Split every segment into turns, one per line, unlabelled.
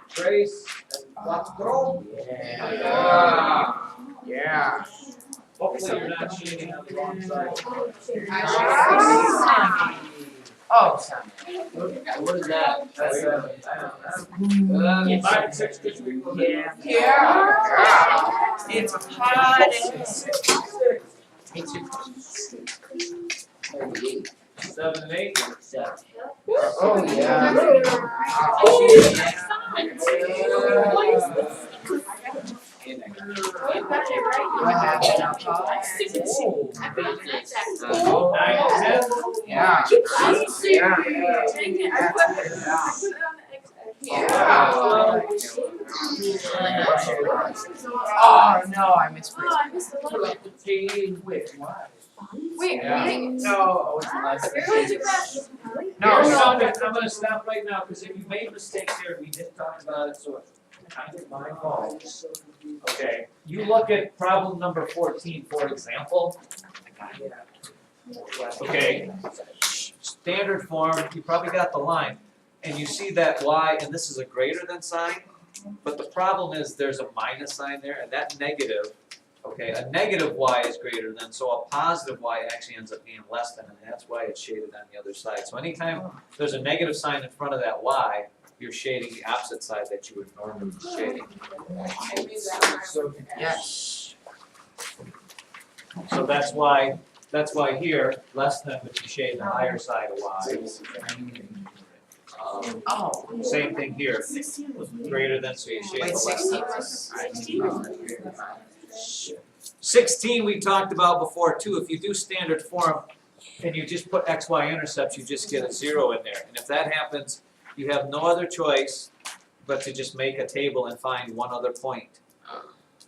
Tres and cuatro.
Yeah.
Hopefully you're not shading on the wrong side.
Oh, Sam.
What is that? That's 5 and 6 could be
Yeah.
Yeah.
It's hot.
7 and 8.
Oh, yeah. What happened now, Paul?
9 and 10.
Yeah. Oh, no, I misplayed.
Wait,
No, it's less.
No,
No,
I'm gonna stop right now, because if you made mistakes here, we didn't talk about it, so it's kind of my fault. Okay, you look at problem number 14, for example. Okay, standard form, you probably got the line, and you see that y, and this is a greater than sign, but the problem is there's a minus sign there, and that negative, okay, a negative y is greater than, so a positive y actually ends up being less than, and that's why it's shaded on the other side. So anytime there's a negative sign in front of that y, you're shading the opposite side that you would normally be shading.
Yes.
So that's why here, less than, but you shade the higher side of y.
Oh.
Same thing here, greater than, so you shade
Wait,
the less
16
than.
was?
16 we talked about before too. If you do standard form and you just put x, y intercepts, you just get a 0 in there. And if that happens, you have no other choice but to just make a table and find one other point.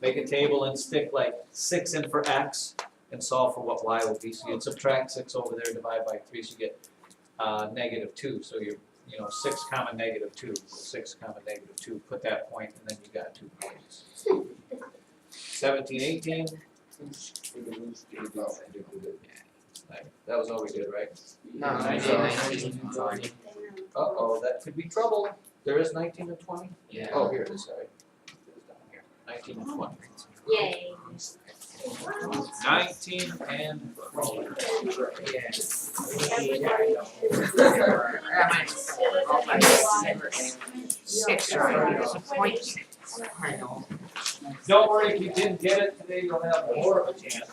Make a table and stick like 6 in for x and solve for what y will be. So you'd subtract 6 over there, divide by 3, so you get -2. So you're 6 comma -2, 6 comma -2. Put that point, and then you got 2 points. 17, 18. That was all we did, right?
No, 19.
Uh-oh, that could be trouble. There is 19 and 20?
Yeah.
Oh, here it is, sorry. It's down here. 19 and 20.
Yay.
19 and 20.
Six, right? It's a point 6. I know.
Don't worry, if you didn't get it today, you'll have more of a chance.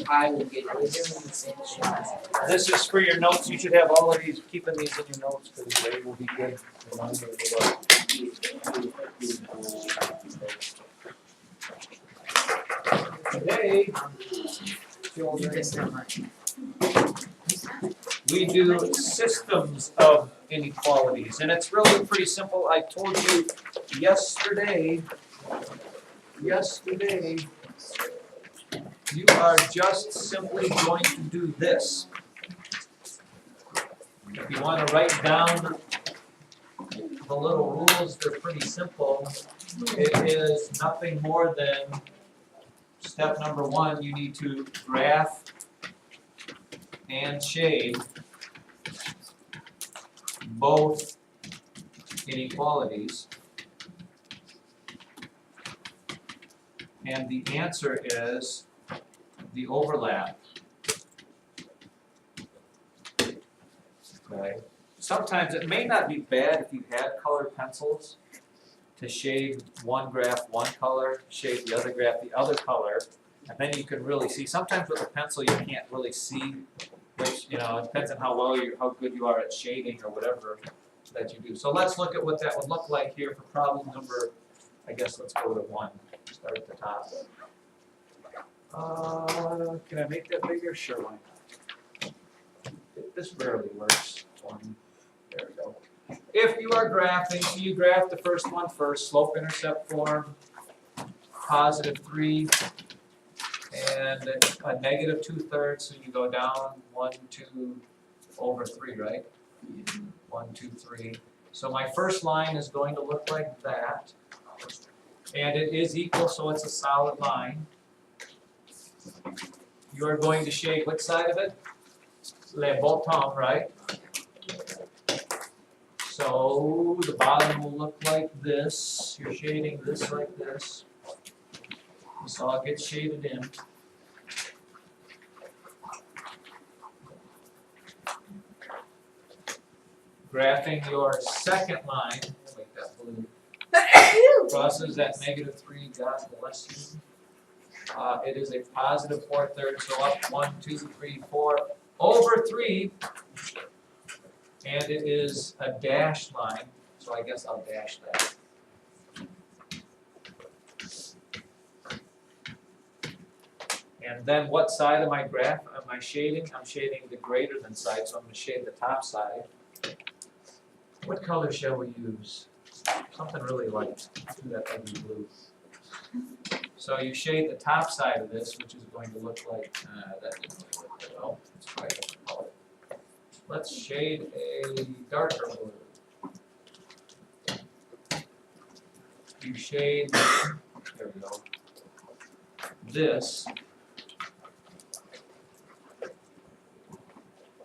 I will get it.
This is for your notes. You should have all of these, keeping these in your notes, because they will be good reminders about. Today, we do systems of inequalities, and it's really pretty simple. I told you yesterday, you are just simply going to do this. If you want to write down the little rules, they're pretty simple. It is nothing more than step number 1, you need to graph and shade both inequalities. And the answer is the overlap. Okay. Sometimes it may not be bad if you had colored pencils to shade one graph one color, shade the other graph the other color, and then you can really see. Sometimes with a pencil you can't really see which, it depends on how good you are at shading or whatever that you do. So let's look at what that would look like here for problem number, I guess let's go to 1, start at the top. Can I make that bigger? Sure, why not? This rarely works. 1, there we go. If you are graphing, so you graph the first one first, slope-intercept form, +3, and a -2/3, so you go down 1, 2, over 3, right? 1, 2, 3. So my first line is going to look like that, and it is equal, so it's a solid line. You are going to shade which side of it? Le bottom, right? So the bottom will look like this. You're shading this like this. This all gets shaded in. Graphing your second line, we'll make that blue. Crosses at -3, God bless you. It is a positive 4/3, so up 1, 2, 3, 4, over 3. And it is a dashed line, so I guess I'll dash that. And then what side of my graph am I shading? I'm shading the greater than side, so I'm going to shade the top side. What color shall we use? Something really light. Let's do that ugly blue. So you shade the top side of this, which is going to look like, that didn't really look good. Oh, let's try a different color. Let's shade a darker blue. You shade, there we go, this.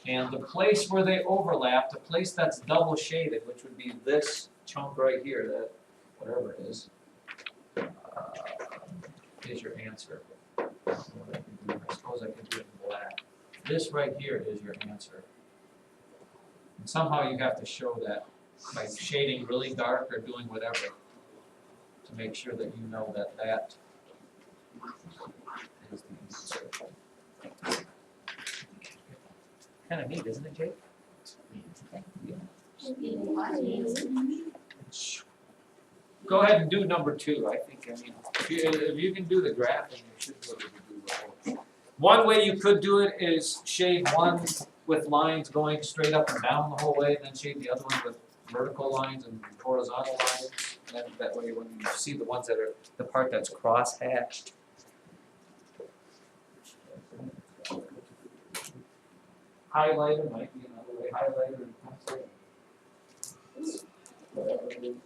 And the place where they overlap, the place that's double shaded, which would be this chunk right here, that whatever it is your answer. I suppose I can do it in black. This right here is your answer. And somehow you have to show that by shading really dark or doing whatever to make sure that you know that that is the answer. Kind of neat, isn't it, Jake? Go ahead and do number 2. I think, if you can do the graphing, you should be able to do the whole. One way you could do it is shade one with lines going straight up and down the whole way, and then shade the other one with vertical lines and horizontal lines. And then that way, when you see the ones that are the part that's cross-hatched. Highlighter might be another way. Highlighter and pencil. Whatever it is.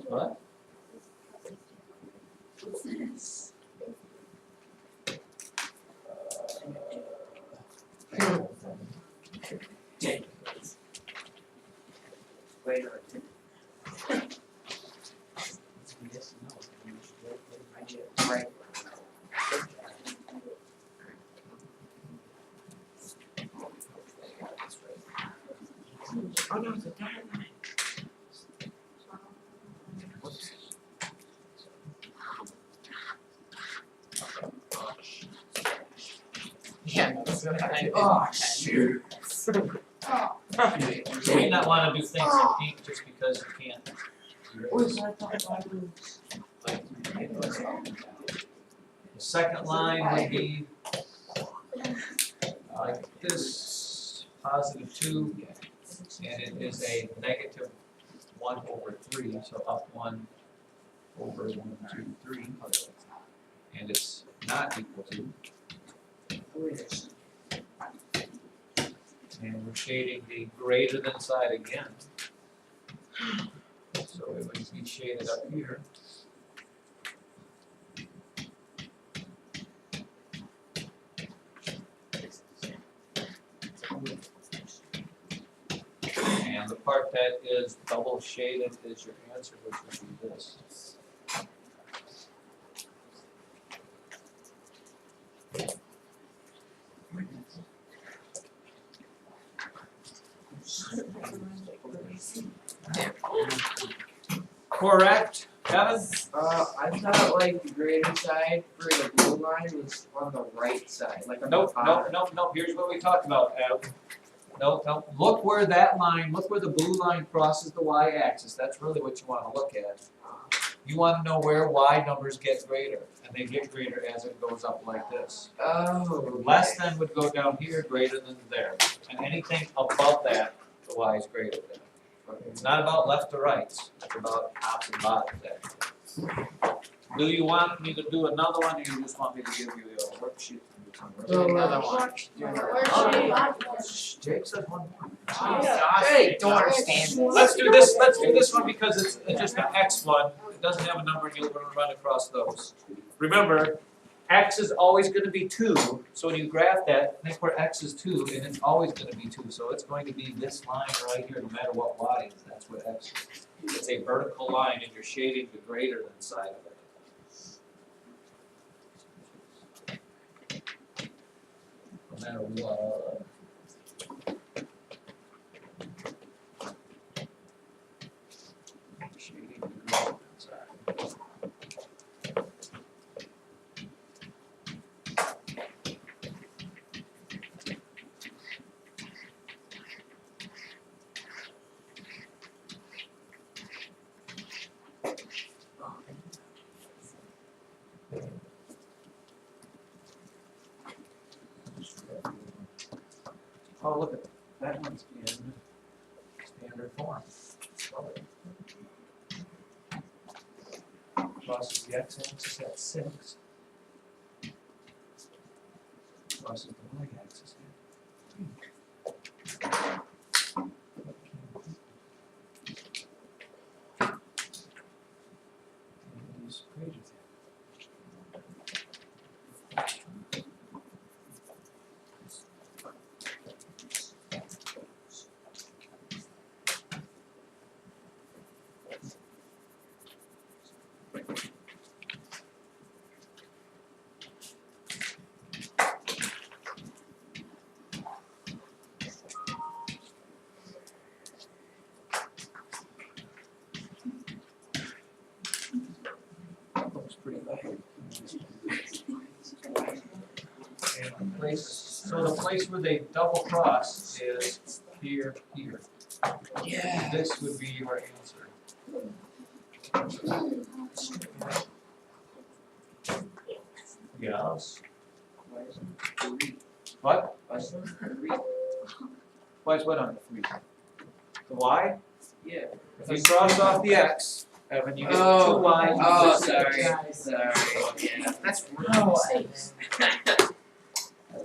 What?
Right. Oh no, it's a dotted line. Yeah, that's what I did.
Oh, shoot.
You may not want to do things in pink just because you can't. The second line would be like this, +2, and it is a -1/3, so up 1 over 1, 2, 3, and it's not equal to. And we're shading the greater than side again. So it would be shaded up here. And the part that is double shaded is your answer, which would be this. Correct, Kevin?
I thought like the greater side for the blue line was on the right side, like on the
Nope,
bottom.
nope. Here's what we talked about, Adam. Nope. Look where that line, look where the blue line crosses the y-axis. That's really what you want to look at. You want to know where y numbers get greater, and they get greater as it goes up like this.
Oh.
Less than would go down here, greater than there. And anything above that, the y is greater than. It's not about left or right, it's about tops and bottoms there. Do you want me to do another one, or you just want me to give you a worksheet to do
Do another one.
Jake said one more.
Hey,
Don't understand.
Let's do this one because it's just an X one, it doesn't have a number and you're gonna run across those. Remember, X is always gonna be 2, so when you graph that, think where X is 2, and it's always gonna be 2, so it's going to be this line right here, no matter what Y is, that's what X is. It's a vertical line and you're shading the greater than side of it. No matter what. Shading the greater than side. Oh, look at that one's in standard form. Crosses the x-axis at 6. Crosses the y-axis at 3. And is greater than. Looks pretty bad. And so the place where they double cross is here, here.
Yeah.
This would be your answer. Yes. What? Why is what on the 3? The y?
Yeah.
If you cross off the x, Evan, you get 2y.
Oh, sorry. Yeah.
That's really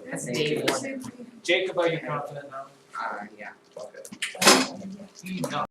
That's day one.
Jacob, are you confident now?
Yeah.
Okay. He's not.